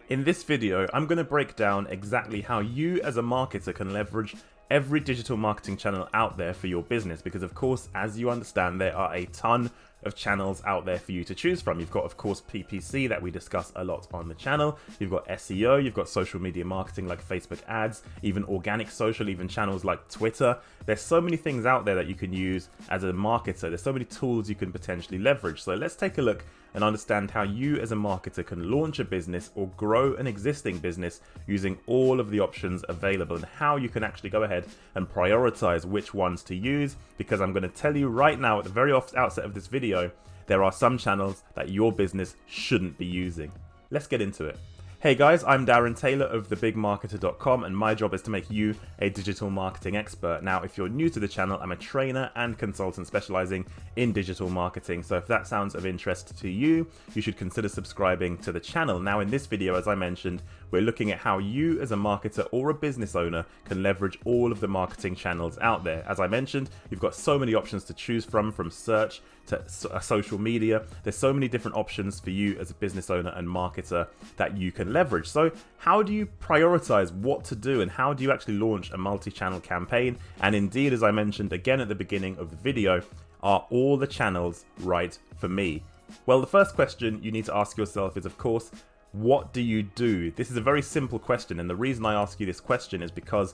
In this video, I'm going to break down exactly how you as a marketer can leverage every digital marketing channel out there for your business, because of course, as you understand, there are a ton of channels out there for you to choose from. You've got, of course, PPC that we discuss a lot on the channel. You've got SEO, you've got social media marketing like Facebook ads, even organic social, even channels like Twitter. There's so many things out there that you can use as a marketer. There's so many tools you can potentially leverage. So let's take a look and understand how you as a marketer can launch a business or grow an existing business using all of the options available, and how you can actually go ahead and prioritize which ones to use, because I'm going to tell you right now at the very outset of this video, there are some channels that your business shouldn't be using. Let's get into it. Hey guys, I'm Darren Taylor of thebigmarketer.com, and my job is to make you a digital marketing expert. Now, if you're new to the channel, I'm a trainer and consultant specializing in digital marketing. So if that sounds of interest to you, you should consider subscribing to the channel. Now, in this video, as I mentioned, we're looking at how you as a marketer or a business owner can leverage all of the marketing channels out there. As I mentioned, you've got so many options to choose from search to social media. There's so many different options for you as a business owner and marketer that you can leverage. So how do you prioritize what to do, and how do you actually launch a multi-channel campaign? And indeed, as I mentioned again at the beginning of the video, are all the channels right for me? Well, the first question you need to ask yourself is, of course, what do you do? This is a very simple question, and the reason I ask you this question is because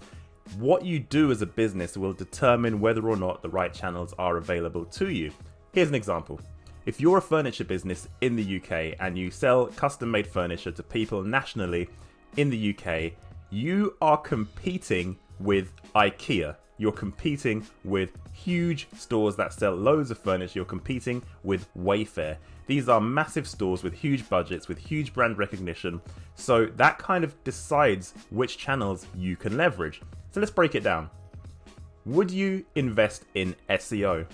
what you do as a business will determine whether or not the right channels are available to you. Here's an example. If you're a furniture business in the UK and you sell custom-made furniture to people nationally in the UK, you are competing with IKEA. You're competing with huge stores that sell loads of furniture. You're competing with Wayfair. These are massive stores with huge budgets, with huge brand recognition. So that kind of decides which channels you can leverage. So let's break it down. Would you invest in SEO?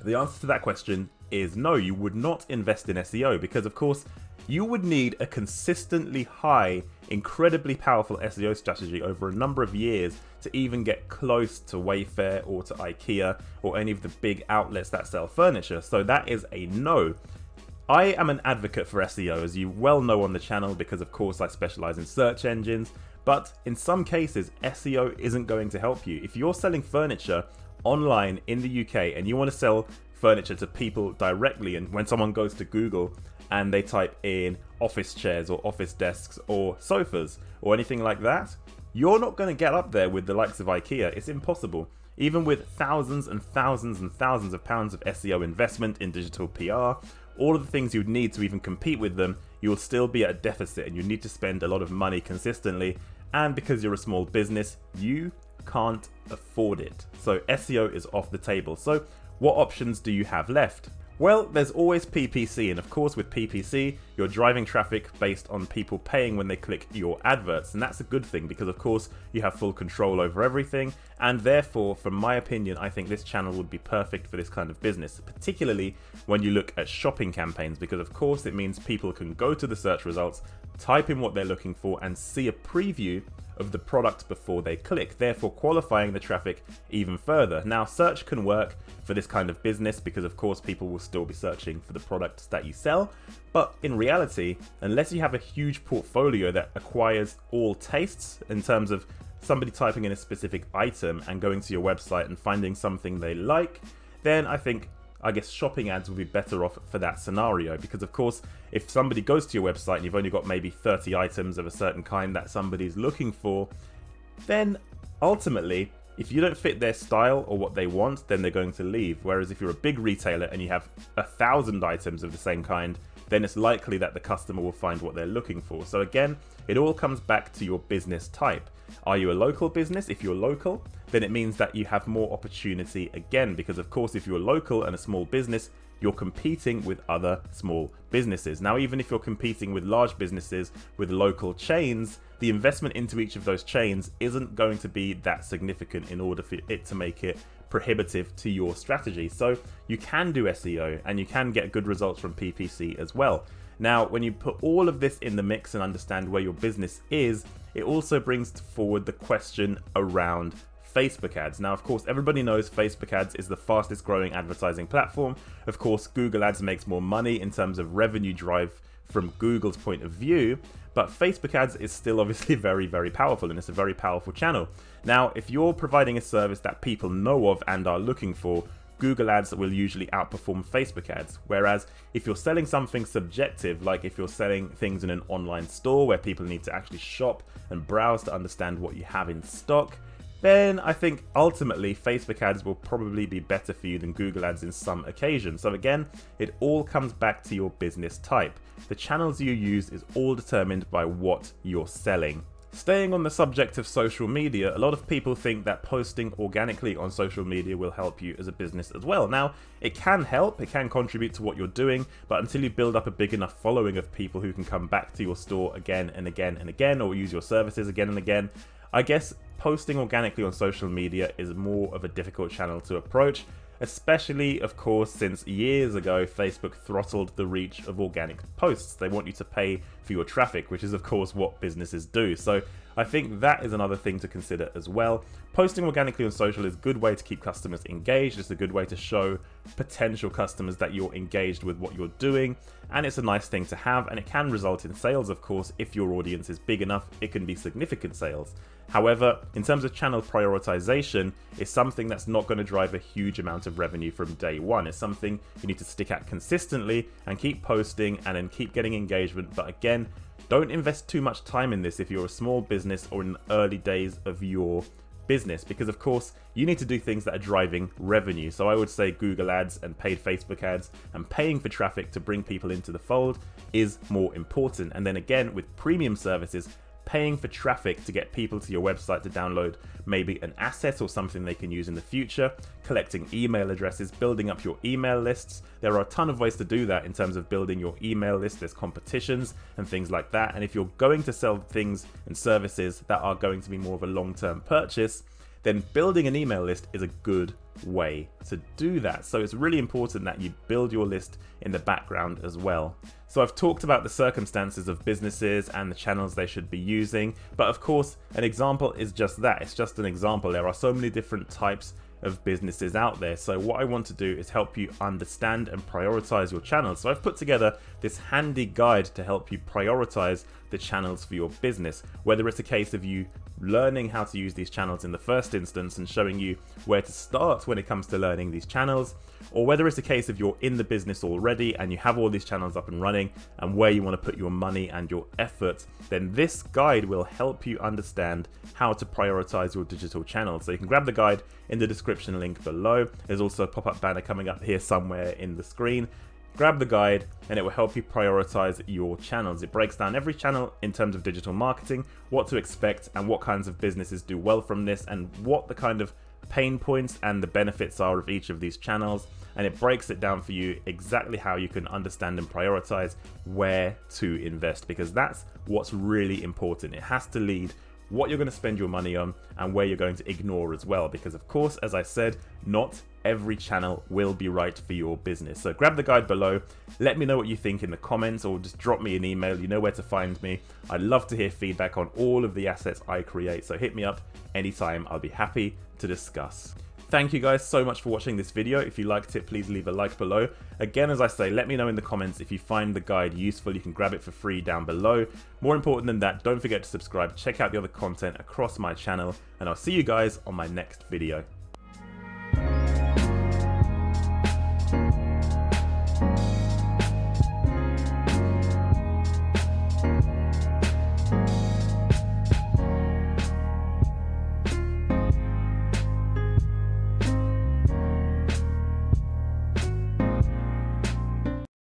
The answer to that question is no, you would not invest in SEO, because of course you would need a consistently high, incredibly powerful SEO strategy over a number of years to even get close to Wayfair or to IKEA or any of the big outlets that sell furniture. So that is a no. I am an advocate for SEO, as you well know on the channel, because of course I specialize in search engines, but in some cases SEO isn't going to help you. If you're selling furniture online in the UK and you want to sell furniture to people directly, and when someone goes to Google and they type in office chairs or office desks or sofas or anything like that, you're not going to get up there with the likes of IKEA. It's impossible. Even with thousands and thousands and thousands of pounds of SEO investment in digital PR, all of the things you'd need to even compete with them, you'll still be at a deficit, and you need to spend a lot of money consistently. And because you're a small business, you can't afford it. So SEO is off the table. So what options do you have left? Well, there's always PPC, and of course with PPC, you're driving traffic based on people paying when they click your adverts, and that's a good thing because of course you have full control over everything, and therefore, from my opinion, I think this channel would be perfect for this kind of business, particularly when you look at shopping campaigns, because of course it means people can go to the search results, type in what they're looking for, and see a preview of the product before they click, therefore qualifying the traffic even further. Now, search can work for this kind of business because of course people will still be searching for the products that you sell, but in reality, unless you have a huge portfolio that acquires all tastes, in terms of somebody typing in a specific item and going to your website and finding something they like, then I guess shopping ads would be better off for that scenario, because of course if somebody goes to your website and you've only got maybe 30 items of a certain kind that somebody's looking for, then ultimately if you don't fit their style or what they want, then they're going to leave. Whereas if you're a big retailer and you have 1,000 items of the same kind, then it's likely that the customer will find what they're looking for. So again, it all comes back to your business type. Are you a local business? If you're local, then it means that you have more opportunity again, because of course if you're local and a small business, you're competing with other small businesses. Now, even if you're competing with large businesses, with local chains, the investment into each of those chains isn't going to be that significant in order for it to make it prohibitive to your strategy. So you can do SEO and you can get good results from PPC as well. Now, when you put all of this in the mix and understand where your business is, it also brings forward the question around Facebook ads. Now, of course, everybody knows Facebook ads is the fastest growing advertising platform. Of course, Google ads makes more money in terms of revenue drive from Google's point of view, but Facebook ads is still obviously very, very powerful, and it's a very powerful channel. Now, if you're providing a service that people know of and are looking for, Google ads will usually outperform Facebook ads. Whereas if you're selling something subjective, like if you're selling things in an online store where people need to actually shop and browse to understand what you have in stock, then I think ultimately Facebook ads will probably be better for you than Google ads in some occasions. So again, it all comes back to your business type. The channels you use is all determined by what you're selling. Staying on the subject of social media, a lot of people think that posting organically on social media will help you as a business as well. Now, it can help, it can contribute to what you're doing, but until you build up a big enough following of people who can come back to your store again and again and again, or use your services again and again, I guess posting organically on social media is more of a difficult channel to approach, especially, of course, since years ago Facebook throttled the reach of organic posts. They want you to pay for your traffic, which is of course what businesses do. So I think that is another thing to consider as well. Posting organically on social is a good way to keep customers engaged. It's a good way to show potential customers that you're engaged with what you're doing, and it's a nice thing to have, and it can result in sales, of course. If your audience is big enough, it can be significant sales. However, in terms of channel prioritization, it's something that's not going to drive a huge amount of revenue from day one. It's something you need to stick at consistently and keep posting and then keep getting engagement. But again, don't invest too much time in this if you're a small business or in the early days of your business, because of course you need to do things that are driving revenue. So I would say Google ads and paid Facebook ads and paying for traffic to bring people into the fold is more important. And then again, with premium services, paying for traffic to get people to your website to download maybe an asset or something they can use in the future, collecting email addresses, building up your email lists. There are a ton of ways to do that in terms of building your email list. There's competitions and things like that. And if you're going to sell things and services that are going to be more of a long-term purchase, then building an email list is a good way to do that. So it's really important that you build your list in the background as well. So I've talked about the circumstances of businesses and the channels they should be using, but of course an example is just that. It's just an example. There are so many different types of businesses out there. So what I want to do is help you understand and prioritize your channels. So I've put together this handy guide to help you prioritize the channels for your business, whether it's a case of you learning how to use these channels in the first instance and showing you where to start when it comes to learning these channels, or whether it's a case of you're in the business already and you have all these channels up and running and where you want to put your money and your effort, then this guide will help you understand how to prioritize your digital channels. So you can grab the guide in the description link below. There's also a pop-up banner coming up here somewhere in the screen. Grab the guide and it will help you prioritize your channels. It breaks down every channel in terms of digital marketing, what to expect and what kinds of businesses do well from this, and what the kind of pain points and the benefits are of each of these channels. And it breaks it down for you exactly how you can understand and prioritize where to invest, because that's what's really important. It has to lead what you're going to spend your money on and where you're going to ignore as well, because of course, as I said, not every channel will be right for your business. So grab the guide below, let me know what you think in the comments, or just drop me an email. You know where to find me. I'd love to hear feedback on all of the assets I create, so hit me up anytime. I'll be happy to discuss. Thank you guys so much for watching this video. If you liked it, please leave a like below. Again, as I say, let me know in the comments if you find the guide useful. You can grab it for free down below. More important than that, don't forget to subscribe, check out the other content across my channel, and I'll see you guys on my next video.